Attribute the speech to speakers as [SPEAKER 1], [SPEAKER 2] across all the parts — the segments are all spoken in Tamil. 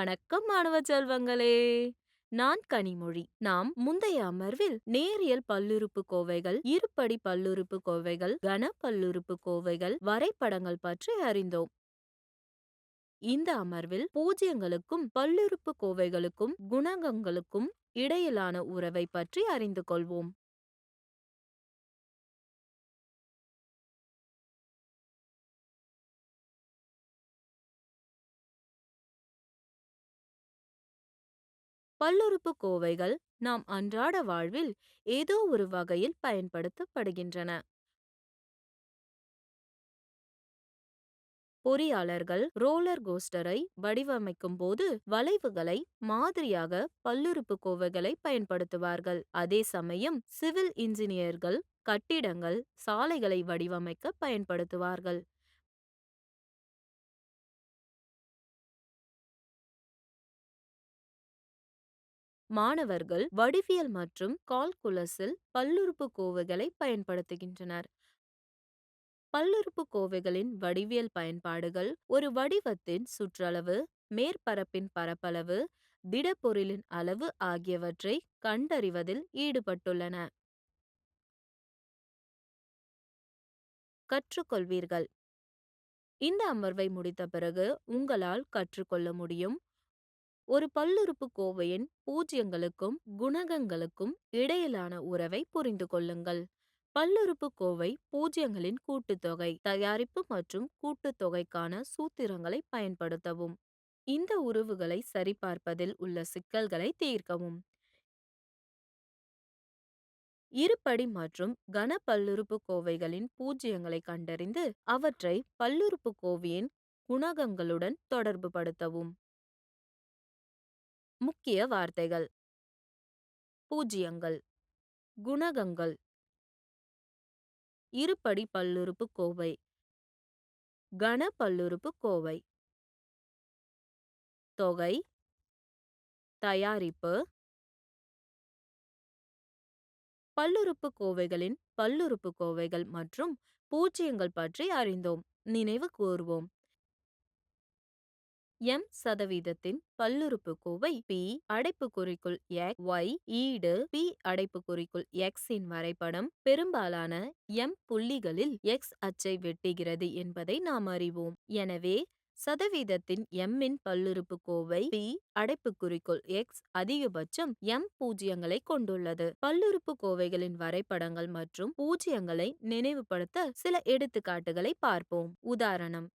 [SPEAKER 1] வணக்கம் மாணவ செல்வங்களே! நான் கனிமொழி. நாம் முந்தைய அமர்வில் நேரியல் பல்லுறுப்புக்கோவைகள், இருபடி பல்லுறுப்புக்கோவைகள், கன பல்லுறுப்புக்கோவைகள், வரைபடங்கள் பற்றி அறிந்தோம். இந்த அமர்வில் பூஜ்யங்களுக்கும் பல்லுறுப்புக்கோவைகளுக்கும் குணகங்களுக்கும் இடையிலான உறவை பற்றி அறிந்து கொள்வோம். பல்லுறுப்புக்கோவைகள் நாம் அன்றாட வாழ்வில் ஏதோ ஒரு வகையில் பயன்படுத்தப்படுகின்றன. பொறியாளர்கள் ரோலர் கோஸ்டரை வடிவமைக்கும் போது வளைவுகளை மாதிரியாக பல்லுறுப்புக்கோவைகளை பயன்படுத்துவார்கள். அதே சமயம் சிவில் இன்ஜினியர்கள் கட்டிடங்கள், சாலைகளை வடிவமைக்க பயன்படுத்துவார்கள். மாணவர்கள் வடிவியல் மற்றும் கால்குலஸில் பல்லுறுப்புக்கோவைகளை பயன்படுத்துகின்றனர். பல்லுறுப்புக்கோவைகளின் வடிவியல் பயன்பாடுகள் ஒரு வடிவத்தின் சுற்றளவு, மேற்பரப்பின் பரப்பளவு, திடப்பொருளின் அளவு ஆகியவற்றை கண்டறிவதில் ஈடுபட்டுள்ளன. கற்றுக்கொள்வீர்கள். இந்த அமர்வை முடித்த பிறகு உங்களால் கற்றுக்கொள்ள முடியும். ஒரு பல்லுறுப்புக்கோவையின் பூஜ்யங்களுக்கும் குணகங்களுக்கும் இடையிலான உறவை புரிந்து கொள்ளுங்கள். பல்லுறுப்புக்கோவை பூஜ்யங்களின் கூட்டுத்தொகை, தயாரிப்பு மற்றும் கூட்டுத்தொகைக்கான சூத்திரங்களை பயன்படுத்தவும். இந்த உறவுகளை சரிபார்ப்பதில் உள்ள சிக்கல்களை தீர்க்கவும். இருபடி மற்றும் கன பல்லுறுப்புக்கோவைகளின் பூஜ்யங்களை கண்டறிந்து அவற்றை பல்லுறுப்புக்கோவையின் குணகங்களுடன் தொடர்புபடுத்தவும். முக்கிய வார்த்தைகள்: பூஜ்யங்கள், குணகங்கள், இருபடி பல்லுறுப்புக்கோவை, கன பல்லுறுப்புக்கோவை, தொகை, தயாரிப்பு. பல்லுறுப்புக்கோவைகளின் பல்லுறுப்புக்கோவைகள் மற்றும் பூஜ்யங்கள் பற்றி அறிந்தோம். நினைவு கூர்வோம். m% பல்லுறுப்புக்கோவை p அடைப்புக்குறிக்குள் x, y ஈடு p அடைப்புக்குறிக்குள் x இன் வரைபடம் பெரும்பாலான m புள்ளிகளில் x அச்சை வெட்டுகிறது என்பதை நாம் அறிவோம். எனவே சதவீதத்தின் m இன் பல்லுறுப்புக்கோவை p அடைப்புக்குறிக்குள் x அதிகபட்சம் m பூஜ்யங்களை கொண்டுள்ளது. பல்லுறுப்புக்கோவைகளின் வரைபடங்கள் மற்றும் பூஜ்யங்களை நினைவுபடுத்த சில எடுத்துக்காட்டுகளை பார்ப்போம். உதாரணம்: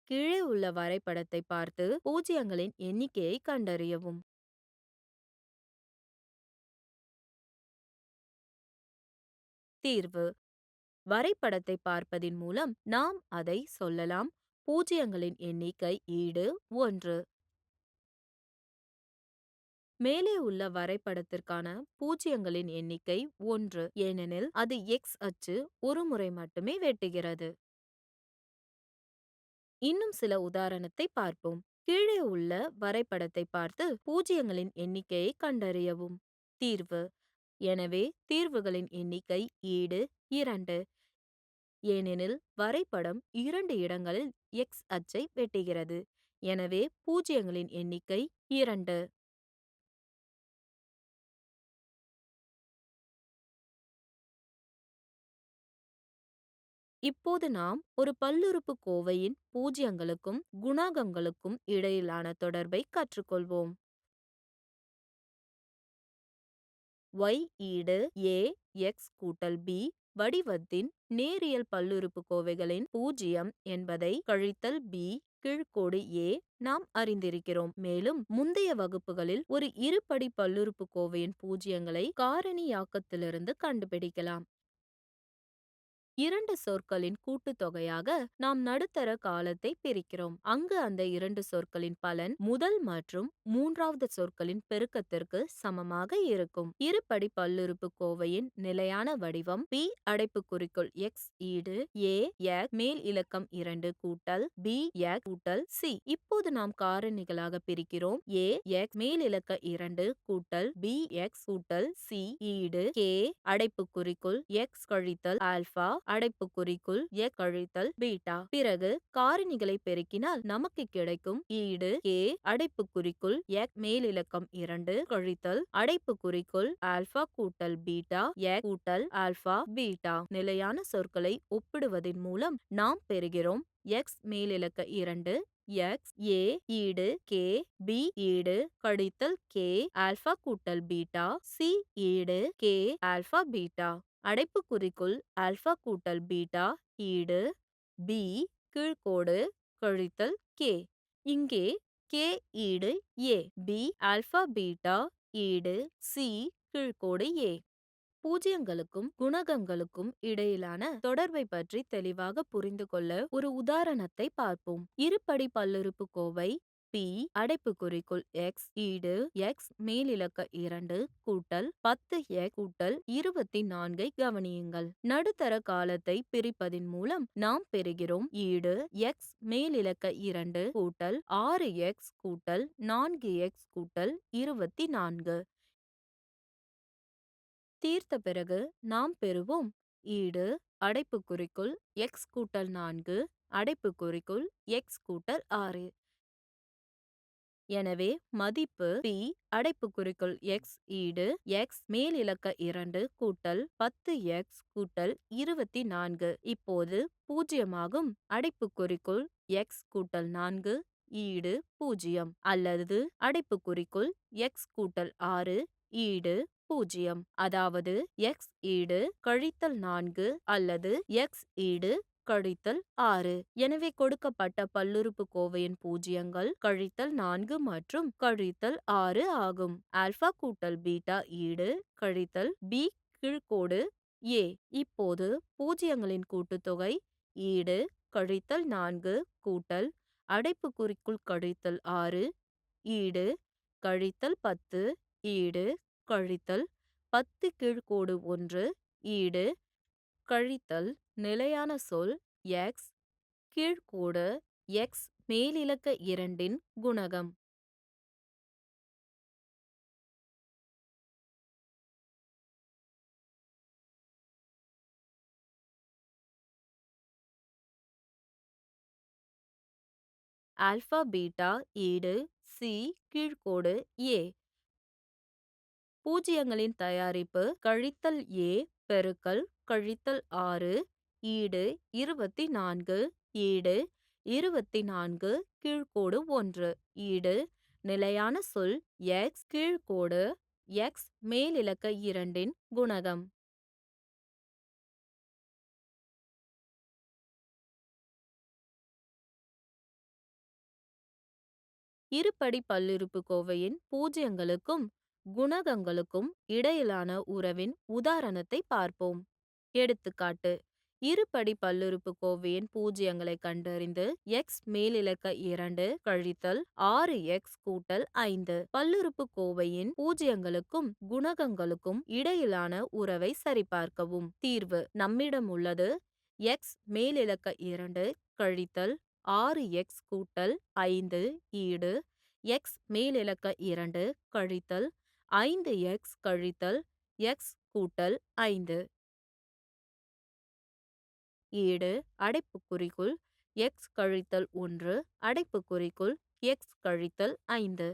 [SPEAKER 1] கீழே உள்ள வரைபடத்தை பார்த்து பூஜ்யங்களின் எண்ணிக்கையை கண்டறியவும். தீர்வு: வரைபடத்தை பார்ப்பதின் மூலம் நாம் அதை சொல்லலாம். பூஜ்யங்களின் எண்ணிக்கை ஈடு 1. மேலே உள்ள வரைபடத்திற்கான பூஜ்யங்களின் எண்ணிக்கை 1, ஏனெனில் அது x அச்சு ஒரு முறை மட்டுமே வெட்டுகிறது. இன்னும் சில உதாரணத்தை பார்ப்போம். கீழே உள்ள வரைபடத்தை பார்த்து பூஜ்யங்களின் எண்ணிக்கையை கண்டறியவும். தீர்வு: எனவே தீர்வுகளின் எண்ணிக்கை ஈடு 2, ஏனெனில் வரைபடம் 2 இடங்களில் x அச்சை வெட்டுகிறது. எனவே பூஜ்யங்களின் எண்ணிக்கை 2. இப்போது நாம் ஒரு பல்லுறுப்புக்கோவையின் பூஜ்யங்களுக்கும் குணகங்களுக்கும் இடையிலான தொடர்பை கற்றுக்கொள்வோம். y ஈடு a x கூட்டல் b வடிவத்தின் நேரியல் பல்லுறுப்புக்கோவைகளின் பூஜ்யம் என்பதை கழித்தல் b கீழ்க்கோடு a நாம் அறிந்திருக்கிறோம். மேலும் முந்தைய வகுப்புகளில் ஒரு இருபடி பல்லுறுப்புக்கோவையின் பூஜ்யங்களை காரணியாக்கத்திலிருந்து கண்டுபிடிக்கலாம். இரண்டு சொற்களின் கூட்டுத்தொகையாக நாம் நடுத்தர காலத்தை பிரிக்கிறோம். அங்கு அந்த இரண்டு சொற்களின் பலன் முதல் மற்றும் மூன்றாவது சொற்களின் பெருக்கத்திற்கு சமமாக இருக்கும். இருபடி பல்லுறுப்புக்கோவையின் நிலையான வடிவம் p அடைப்புக்குறிக்குள் x ஈடு a x மேல் இலக்கம் 2 கூட்டல் b x கூட்டல் c. இப்போது நாம் காரணிகளாக பிரிக்கிறோம். a x மேல் இலக்க 2 கூட்டல் b x கூட்டல் c ஈடு k அடைப்புக்குறிக்குள் x கழித்தல் ஆல்பா அடைப்புக்குறிக்குள் எக்ஸ் கழித்தல் பீட்டா. பிறகு காரணிகளை பெருக்கினால் நமக்கு கிடைக்கும் ஈடு கே அடைப்புக்குறிக்குள் எக்ஸ் மேலிலக்கம் 2 கழித்தல் அடைப்புக்குறிக்குள் ஆல்பா கூட்டல் பீட்டா எக்ஸ் கூட்டல் ஆல்பா பீட்டா. நிலையான சொற்களை ஒப்பிடுவதன் மூலம் நாம் பெறுகிறோம் எக்ஸ் மேலிலக்க 2 எக்ஸ் ஏ ஈடு கே பி ஈடு கழித்தல் கே ஆல்பா கூட்டல் பீட்டா சி ஈடு கே ஆல்பா பீட்டா. அடைப்புக்குறிக்குள் ஆல்பா கூட்டல் பீட்டா ஈடு பி கீழ்க்கோடு கழித்தல் கே. இங்கே கே ஈடு ஏ பி ஆல்பா பீட்டா ஈடு சி கீழ்க்கோடு ஏ. பூஜ்யங்களுக்கும் குணகங்களுக்கும் இடையிலான தொடர்பை பற்றி தெளிவாக புரிந்து கொள்ள ஒரு உதாரணத்தை பார்ப்போம். இருபடி பல்லுறுப்புக்கோவை பி அடைப்புக்குறிக்குள் எக்ஸ் ஈடு எக்ஸ் மேலிலக்க 2 கூட்டல் 10 கூட்டல் 24 கவனியுங்கள். நடுத்தர காலத்தை பிரிப்பதின் மூலம் நாம் பெறுகிறோம் ஈடு எக்ஸ் மேலிலக்க 2 கூட்டல் 6x கூட்டல் 4x கூட்டல் 24. தீர்த்த பிறகு நாம் பெறுவோம் ஈடு அடைப்புக்குறிக்குள் எக்ஸ் கூட்டல் 4 அடைப்புக்குறிக்குள் எக்ஸ் கூட்டல் 6. எனவே மதிப்பு பி அடைப்புக்குறிக்குள் எக்ஸ் ஈடு எக்ஸ் மேலிலக்க 2 கூட்டல் 10x கூட்டல் 24 இப்போது பூஜ்யமாகும். அடைப்புக்குறிக்குள் எக்ஸ் கூட்டல் 4 ஈடு 0 அல்லது அடைப்புக்குறிக்குள் எக்ஸ் கூட்டல் 6 ஈடு 0. அதாவது எக்ஸ் ஈடு கழித்தல் 4 அல்லது எக்ஸ் ஈடு கழித்தல் 6. எனவே கொடுக்கப்பட்ட பல்லுறுப்புக்கோவையின் பூஜ்யங்கள் கழித்தல் 4 மற்றும் கழித்தல் 6 ஆகும். ஆல்பா கூட்டல் பீட்டா ஈடு கழித்தல் பி கீழ்க்கோடு ஏ. இப்போது பூஜ்யங்களின் கூட்டுத்தொகை ஈடு கழித்தல் 4 கூட்டல் அடைப்புக்குறிக்குள் கழித்தல் 6 ஈடு கழித்தல் 10 ஈடு கழித்தல் 10 கீழ்க்கோடு 1 ஈடு கழித்தல் நிலையான சொல் எக்ஸ் கீழ்க்கோடு எக்ஸ் மேலிலக்க 2 குணகம். ஆல்பா பீட்டா ஈடு சி கீழ்க்கோடு ஏ. பூஜ்யங்களின் தயாரிப்பு கழித்தல் ஏ பெருக்கல் கழித்தல் 6 ஈடு 24 ஈடு 24 கீழ்க்கோடு 1 ஈடு நிலையான சொல் எக்ஸ் கீழ்க்கோடு எக்ஸ் மேலிலக்க 2 குணகம். இருபடி பல்லுறுப்புக்கோவையின் பூஜ்யங்களுக்கும் குணகங்களுக்கும் இடையிலான உறவின் உதாரணத்தை பார்ப்போம். எடுத்துக்காட்டு இருபடி பல்லுறுப்புக்கோவையின் பூஜ்யங்களை கண்டறிந்து எக்ஸ் மேலிலக்க 2 கழித்தல் 6x கூட்டல் 5. பல்லுறுப்புக்கோவையின் பூஜ்யங்களுக்கும் குணகங்களுக்கும் இடையிலான உறவை சரிபார்க்கவும். தீர்வு நம்மிடம் உள்ளது எக்ஸ் மேலிலக்க 2 கழித்தல் 6x கூட்டல் 5 ஈடு எக்ஸ் மேலிலக்க 2 கழித்தல் 5x கழித்தல் எக்ஸ் கூட்டல் 5 ஈடு அடைப்புக்குறிக்குள் எக்ஸ் கழித்தல் 1 அடைப்புக்குறிக்குள் எக்ஸ் கழித்தல் 5.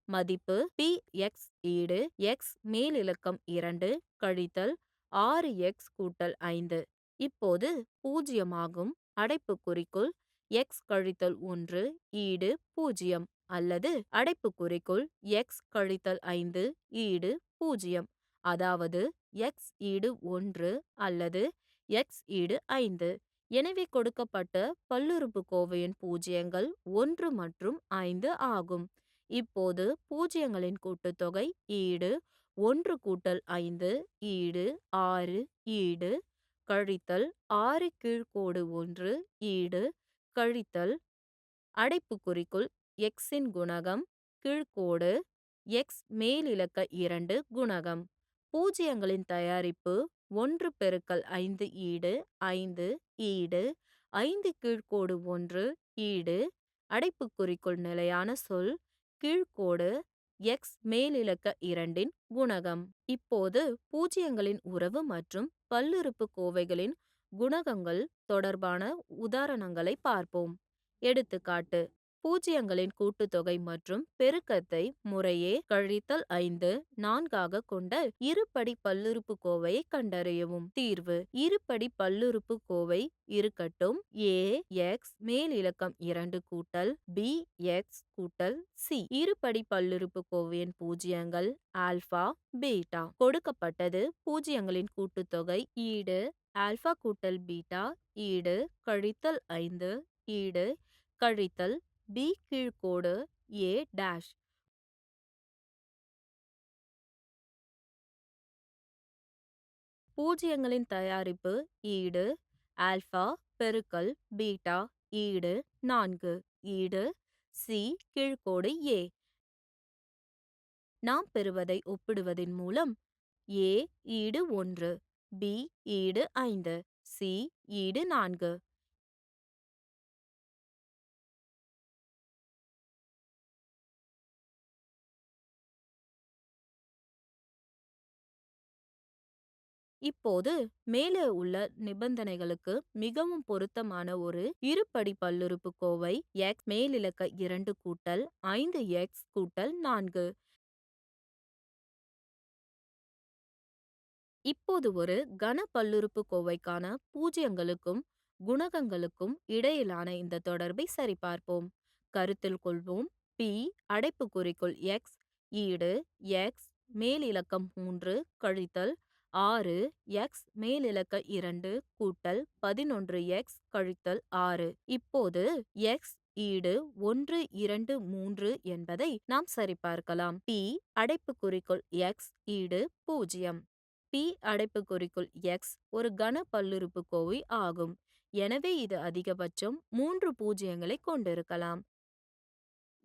[SPEAKER 1] மதிப்பு பி எக்ஸ் ஈடு எக்ஸ் மேலிலக்கம் 2 கழித்தல் 6x கூட்டல் 5 இப்போது பூஜ்யமாகும். அடைப்புக்குறிக்குள் எக்ஸ் கழித்தல் 1 ஈடு 0 அல்லது அடைப்புக்குறிக்குள் எக்ஸ் கழித்தல் 5 ஈடு 0. அதாவது எக்ஸ் ஈடு 1 அல்லது எக்ஸ் ஈடு 5. எனவே கொடுக்கப்பட்ட பல்லுறுப்புக்கோவையின் பூஜ்யங்கள் 1 மற்றும் 5 ஆகும். இப்போது பூஜ்யங்களின் கூட்டுத்தொகை ஈடு 1 கூட்டல் 5 ஈடு 6 ஈடு கழித்தல் 6 கீழ்க்கோடு 1 ஈடு கழித்தல் அடைப்புக்குறிக்குள் எக்ஸின் குணகம் கீழ்க்கோடு எக்ஸ் மேலிலக்க 2 குணகம். பூஜ்யங்களின் தயாரிப்பு 1 பெருக்கல் 5 ஈடு 5 ஈடு 5 கீழ்க்கோடு 1 ஈடு அடைப்புக்குறிக்குள் நிலையான சொல் கீழ்க்கோடு எக்ஸ் மேலிலக்க 2இன் குணகம். இப்போது பூஜ்ஜியங்களின் உறவு மற்றும் பல்லுறுப்புக்கோவைகளின் குணகங்கள் தொடர்பான உதாரணங்களை பார்ப்போம். எடுத்துக்காட்டு: பூஜ்ஜியங்களின் கூட்டுத்தொகை மற்றும் பெருக்கத்தை முறையே கழித்தல் 5, 4 கொண்ட இருபடி பல்லுறுப்புக்கோவையை கண்டறியவும். தீர்வு: இருபடி பல்லுறுப்புக்கோவை இருக்கட்டும் a x மேலிலக்கம் 2 கூட்டல் b x கூட்டல் c. இருபடி பல்லுறுப்புக்கோவையின் பூஜ்ஜியங்கள் ஆல்பா, பீட்டா. கொடுக்கப்பட்டது பூஜ்ஜியங்களின் கூட்டுத்தொகை ஈடு ஆல்பா கூட்டல் பீட்டா ஈடு கழித்தல் 5 ஈடு கழித்தல் b கீழ்க்கோடு a டேஷ். பூஜ்ஜியங்களின் தயாரிப்பு ஈடு ஆல்பா பெருக்கல் பீட்டா ஈடு 4 ஈடு c கீழ்க்கோடு a. நாம் பெறுவதை ஒப்பிடுவதின் மூலம் a ஈடு 1, b ஈடு 5, c ஈடு 4. இப்போது மேலே உள்ள நிபந்தனைகளுக்கு மிகவும் பொருத்தமான ஒரு இருபடி பல்லுறுப்புக்கோவை x மேலிலக்க 2 கூட்டல் 5x கூட்டல் 4. இப்போது ஒரு கன பல்லுறுப்புக்கோவைக்கான பூஜ்ஜியங்களுக்கும் குணகங்களுக்கும் இடையிலான இந்த தொடர்பை சரிபார்ப்போம். கருத்தில் கொள்வோம். p அடைப்புக்குறிக்குள் x ஈடு x மேலிலக்கம் 3 கழித்தல் 6 x மேலிலக்க 2 கூட்டல் 11x கழித்தல் 6. இப்போது x ஈடு 1, 2, 3 என்பதை நாம் சரிபார்க்கலாம். p அடைப்புக்குறிக்குள் x ஈடு 0. p அடைப்புக்குறிக்குள் x ஒரு கன பல்லுறுப்புக்கோவை ஆகும். எனவே இது அதிகபட்சம் 3 பூஜ்ஜியங்களை கொண்டிருக்கலாம்.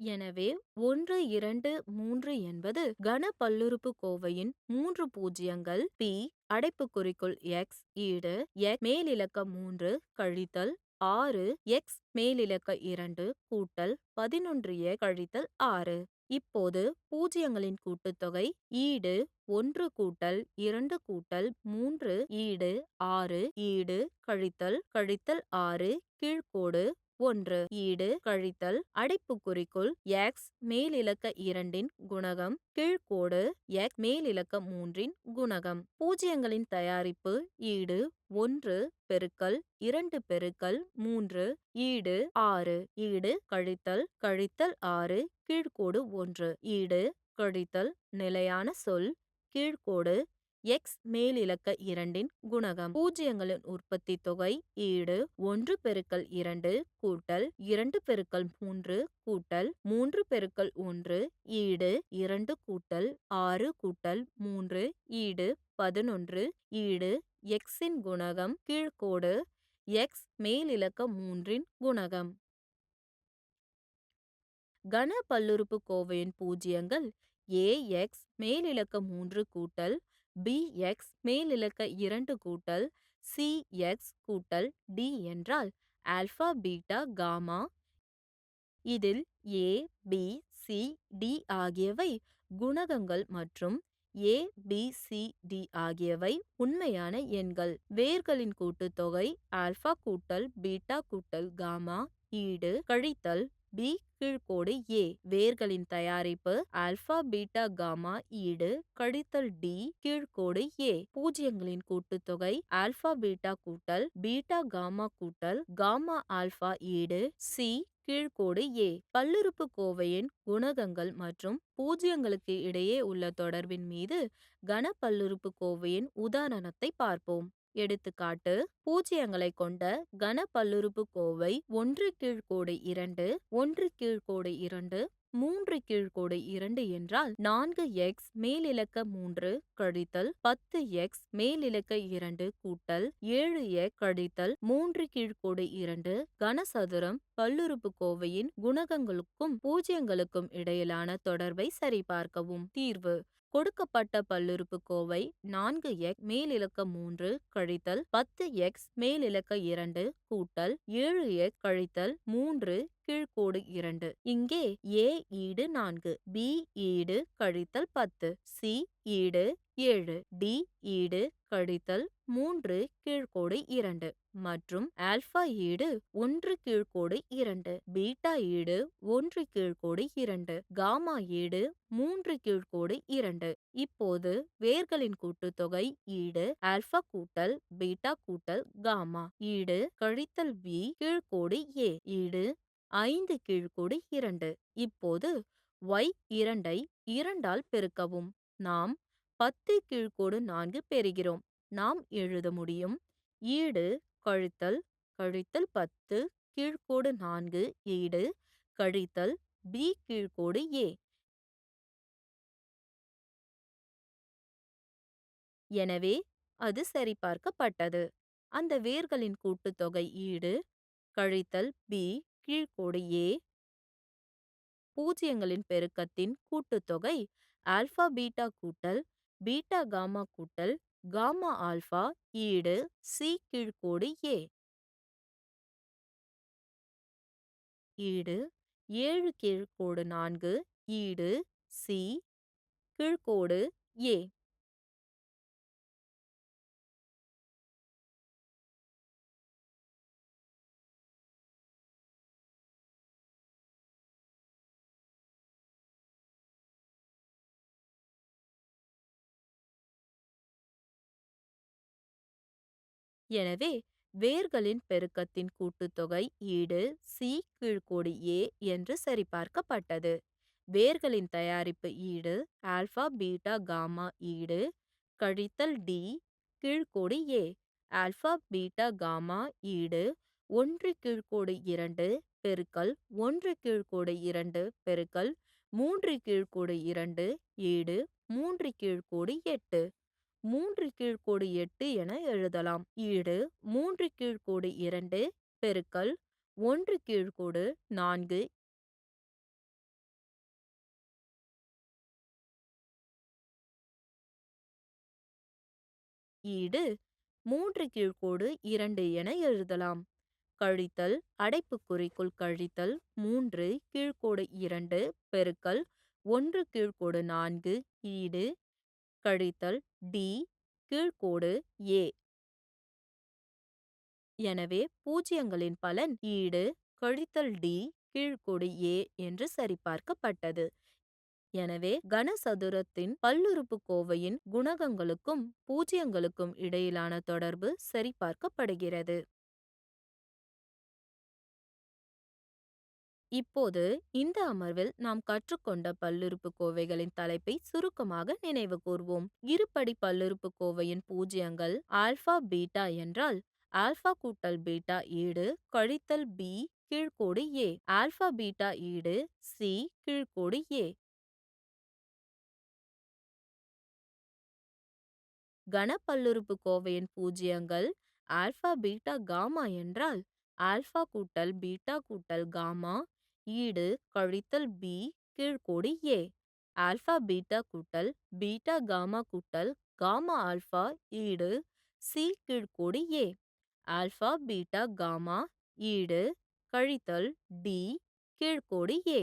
[SPEAKER 1] எனவே 1, 2, 3 என்பது கன பல்லுறுப்புக்கோவையின் 3 பூஜ்ஜியங்கள். p அடைப்புக்குறிக்குள் x ஈடு x மேலிலக்க 3 கழித்தல் 6 x மேலிலக்க 2 கூட்டல் 11x கழித்தல் 6. இப்போது பூஜ்ஜியங்களின் கூட்டுத்தொகை ஈடு 1 கூட்டல் 2 கூட்டல் 3 ஈடு 6 ஈடு கழித்தல் கழித்தல் 6 கீழ்க்கோடு 1 ஈடு கழித்தல் அடைப்புக்குறிக்குள் x மேலிலக்க 2இன் குணகம் கீழ்க்கோடு x மேலிலக்க 3இன் குணகம். பூஜ்ஜியங்களின் தயாரிப்பு ஈடு 1 பெருக்கல் 2 பெருக்கல் 3 ஈடு 6 ஈடு கழித்தல் கழித்தல் 6 கீழ்க்கோடு 1 ஈடு கழித்தல் நிலையான சொல் கீழ்க்கோடு x மேலிலக்க 2இன் குணகம். பூஜ்ஜியங்களின் உற்பத்தி தொகை ஈடு 1 பெருக்கல் 2 கூட்டல் 2 பெருக்கல் 3 கூட்டல் 3 பெருக்கல் 1 ஈடு 2 கூட்டல் 6 கூட்டல் 3 ஈடு 11 ஈடு x-இன் குணகம் கீழ்க்கோடு x மேலிலக்க 3இன் குணகம். கன பல்லுறுப்புக்கோவையின் பூஜ்ஜியங்கள் ax மேலிலக்க 3 கூட்டல் bx மேலிலக்க 2 கூட்டல் cx கூட்டல் d என்றால் ஆல்பா பீட்டா காமா. இதில் a b c d ஆகியவை குணகங்கள் மற்றும் a b c d ஆகியவை உண்மையான எண்கள். வேர்களின் கூட்டுத்தொகை ஆல்பா கூட்டல் பீட்டா கூட்டல் காமா ஈடு கழித்தல் b கீழ்க்கோடு a. வேர்களின் தயாரிப்பு ஆல்பா பீட்டா காமா ஈடு கழித்தல் d கீழ்க்கோடு a. பூஜ்ஜியங்களின் கூட்டுத்தொகை ஆல்பா பீட்டா கூட்டல் பீட்டா காமா கூட்டல் காமா ஆல்பா ஈடு c கீழ்க்கோடு a. பல்லுறுப்புக்கோவையின் குணகங்கள் மற்றும் பூஜ்ஜியங்களுக்கு இடையே உள்ள தொடர்பின் மீது கன பல்லுறுப்புக்கோவையின் உதாரணத்தை பார்ப்போம். எடுத்துக்காட்டு: பூஜ்ஜியங்களை கொண்ட கன பல்லுறுப்புக்கோவை 1 கீழ்க்கோடு 2 1 கீழ்க்கோடு 2 3 கீழ்க்கோடு 2 என்றால் 4x மேலிலக்க 3 கழித்தல் 10x மேலிலக்க 2 கூட்டல் 7x கழித்தல் 3 கீழ்க்கோடு 2 கனசதுரம் பல்லுறுப்புக்கோவையின் குணகங்களுக்கும் பூஜ்ஜியங்களுக்கும் இடையிலான தொடர்பை சரிபார்க்கவும். தீர்வு: கொடுக்கப்பட்ட பல்லுறுப்புக்கோவை 4x மேலிலக்க 3 கழித்தல் 10x மேலிலக்க 2 கூட்டல் 7x கழித்தல் 3 கீழ்க்கோடு 2. இங்கே a ஈடு 4, b ஈடு கழித்தல் 10, c ஈடு 7, d ஈடு கழித்தல் 3 கீழ்க்கோடு 2 மற்றும் ஆல்பா ஈடு 1 கீழ்க்கோடு 2, பீட்டா ஈடு 1 கீழ்க்கோடு 2, காமா ஈடு 3 கீழ்க்கோடு 2. இப்போது வேர்களின் கூட்டுத்தொகை ஈடு ஆல்பா கூட்டல் பீட்டா கூட்டல் காமா ஈடு கழித்தல் b கீழ்க்கோடு a ஈடு 5 கீழ்க்கோடு 2. இப்போது y2 ஐ 2 ஆல் பெருக்கவும். நாம் 10 கீழ்க்கோடு 4 பெறுகிறோம். நாம் எழுத முடியும் ஈடு கழித்தல் கழித்தல் 10 கீழ்க்கோடு 4 ஈடு கழித்தல் b கீழ்க்கோடு a. எனவே அது சரிபார்க்கப்பட்டது. அந்த வேர்களின் கூட்டுத்தொகை ஈடு கழித்தல் b கீழ்க்கோடு a பூஜ்ஜியங்களின் பெருக்கத்தின் கூட்டுத்தொகை ஆல்பா பீட்டா கூட்டல் பீட்டா காமா கூட்டல் காமா ஆல்பா ஈடு c கீழ்க்கோடு a ஈடு 7 கீழ்க்கோடு 4 ஈடு c கீழ்க்கோடு a. எனவே வேர்களின் பெருக்கத்தின் கூட்டுத்தொகை ஈடு c கீழ்க்கோடு a என்று சரிபார்க்கப்பட்டது. வேர்களின் தயாரிப்பு ஈடு ஆல்பா பீட்டா காமா ஈடு கழித்தல் d கீழ்க்கோடு a ஆல்பா பீட்டா காமா ஈடு 1 கீழ்க்கோடு 2 பெருக்கல் 1 கீழ்க்கோடு 2 பெருக்கல் 3 கீழ்க்கோடு 2 ஈடு 3 கீழ்க்கோடு 8. 3 கீழ்க்கோடு 8 என எழுதலாம். ஈடு 3 கீழ்க்கோடு 2 பெருக்கல் 1 கீழ்க்கோடு 4 ஈடு 3 கீழ்க்கோடு 2 என எழுதலாம். கழித்தல் அடைப்புக்குறிக்குள் கழித்தல் 3 கீழ்க்கோடு 2 பெருக்கல் 1 கீழ்க்கோடு 4 ஈடு கழித்தல் d கீழ்க்கோடு a. எனவே பூஜ்ஜியங்களின் பலன் ஈடு கழித்தல் d கீழ்க்கோடு a என்று சரிபார்க்கப்பட்டது. எனவே கனசதுரத்தின் பல்லுறுப்புக்கோவையின் குணகங்களுக்கும் பூஜ்ஜியங்களுக்கும் இடையிலான தொடர்பு சரிபார்க்கப்படுகிறது. இப்போது இந்த அமர்வில் நாம் கற்றுக்கொண்ட பல்லுறுப்புக்கோவைகளின் தலைப்பை சுருக்கமாக நினைவு கூர்வோம். இருபடி பல்லுறுப்புக்கோவையின் பூஜ்ஜியங்கள் ஆல்பா பீட்டா என்றால் ஆல்பா கூட்டல் பீட்டா ஈடு கழித்தல் b கீழ்க்கோடு a ஆல்பா பீட்டா ஈடு c கீழ்க்கோடு a. கனப்பல்லுறுப்புக்கோவையின் பூஜ்ஜியங்கள் ஆல்பா பீட்டா காமா என்றால் ஆல்பா கூட்டல் பீட்டா கூட்டல் காமா ஈடு கழித்தல் b கீழ்க்கோடு a ஆல்பா பீட்டா கூட்டல் பீட்டா காமா கூட்டல் காமா ஆல்பா ஈடு c கீழ்க்கோடு a ஆல்பா பீட்டா காமா ஈடு கழித்தல் d கீழ்க்கோடு a.